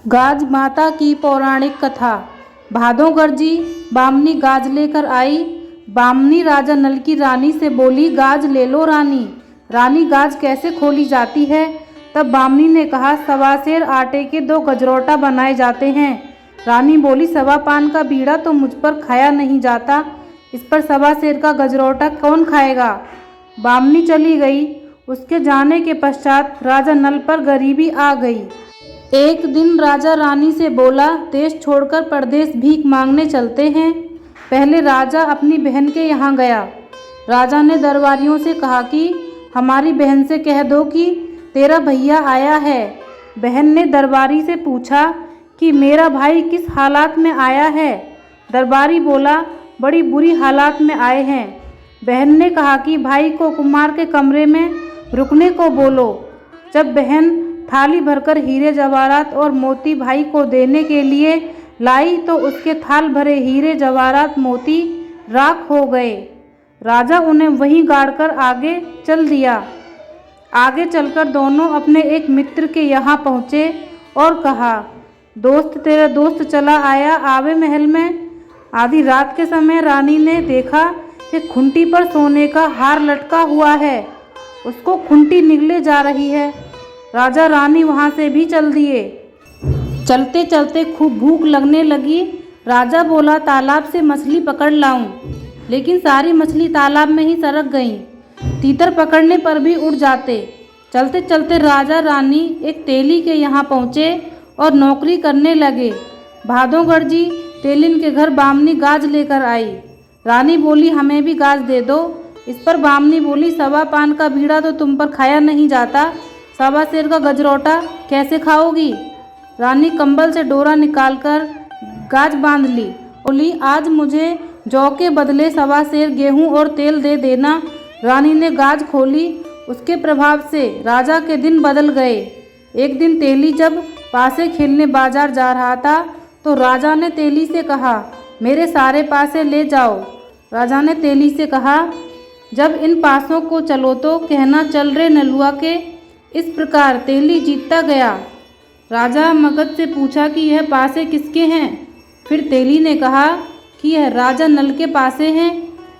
गाज माता की पौराणिक कथा। भादों गरजी, बामनी गाज लेकर आई। बामनी राजा नल की रानी से बोली, गाज ले लो रानी। रानी, गाज कैसे खोली जाती है? तब बामनी ने कहा, सवा सेर आटे के 2 गजरौटा बनाए जाते हैं। रानी बोली, सवा पान का बीड़ा तो मुझ पर खाया नहीं जाता, इस पर सवा सेर का गजरौटा कौन खाएगा? बामनी चली गई। उसके जाने के पश्चात राजा नल पर गरीबी आ गई। एक दिन राजा रानी से बोला, देश छोड़कर परदेश भीख मांगने चलते हैं। पहले राजा अपनी बहन के यहाँ गया। राजा ने दरबारियों से कहा कि हमारी बहन से कह दो कि तेरा भैया आया है। बहन ने दरबारी से पूछा कि मेरा भाई किस हालात में आया है? दरबारी बोला, बड़ी बुरी हालात में आए हैं। बहन ने कहा कि भाई को कुम्हार के कमरे में रुकने को बोलो। जब बहन थाली भरकर हीरे जवाहरात और मोती भाई को देने के लिए लाई तो उसके थाल भरे हीरे जवाहरात मोती राख हो गए। राजा उन्हें वहीं गाड़कर आगे चल दिया। आगे चलकर दोनों अपने एक मित्र के यहाँ पहुँचे और कहा, दोस्त, तेरा दोस्त चला आया आवे महल में। आधी रात के समय रानी ने देखा कि खूंटी पर सोने का हार लटका हुआ है, उसको खूंटी निगले जा रही है। राजा रानी वहाँ से भी चल दिए। चलते चलते खूब भूख लगने लगी। राजा बोला, तालाब से मछली पकड़ लाऊं, लेकिन सारी मछली तालाब में ही सरक गईं। तीतर पकड़ने पर भी उड़ जाते। चलते चलते राजा रानी एक तेली के यहाँ पहुँचे और नौकरी करने लगे। भादों गरजी, तेलिन के घर बामनी गाज लेकर आई। रानी बोली, हमें भी गाज दे दो। इस पर बामनी बोली, सवा पान का बीड़ा तो तुम पर खाया नहीं जाता, सवा सेर का गजरौटा कैसे खाओगी? रानी कंबल से डोरा निकालकर गाज बांध ली। बोली, आज मुझे जौ के बदले सवा सेर गेहूं और तेल दे देना। रानी ने गाज खोली। उसके प्रभाव से राजा के दिन बदल गए। एक दिन तेली जब पासे खेलने बाजार जा रहा था तो राजा ने तेली से कहा, मेरे सारे पासे ले जाओ। राजा ने तेली से कहा, जब इन पासों को चलो तो कहना, चल रे नलुआ के। इस प्रकार तेली जीतता गया। राजा मगध से पूछा कि यह पासे किसके हैं? फिर तेली ने कहा कि यह राजा नल के पासे हैं।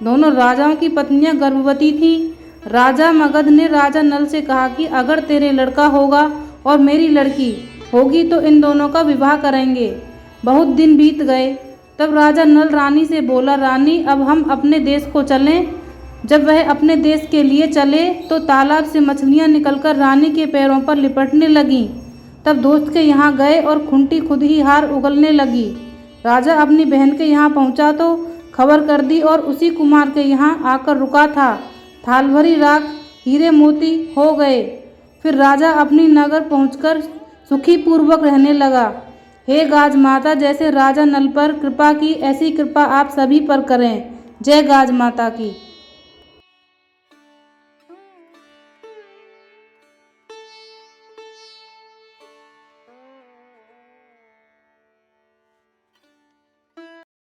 दोनों राजाओं की पत्नियां गर्भवती थीं। राजा मगध ने राजा नल से कहा कि अगर तेरे लड़का होगा और मेरी लड़की होगी तो इन दोनों का विवाह करेंगे। बहुत दिन बीत गए। तब राजा नल रानी से बोला, रानी, अब हम अपने देश को चलें। जब वह अपने देश के लिए चले तो तालाब से मछलियां निकलकर रानी के पैरों पर लिपटने लगीं। तब दोस्त के यहाँ गए और खूंटी खुद ही हार उगलने लगी। राजा अपनी बहन के यहाँ पहुँचा तो खबर कर दी और उसी कुमार के यहाँ आकर रुका था। थाल भरी राख हीरे मोती हो गए। फिर राजा अपनी नगर पहुँचकर सुखी पूर्वक रहने लगा। हे गाज माता, जैसे राजा नल पर कृपा की ऐसी कृपा आप सभी पर करें। जय गाज माता की।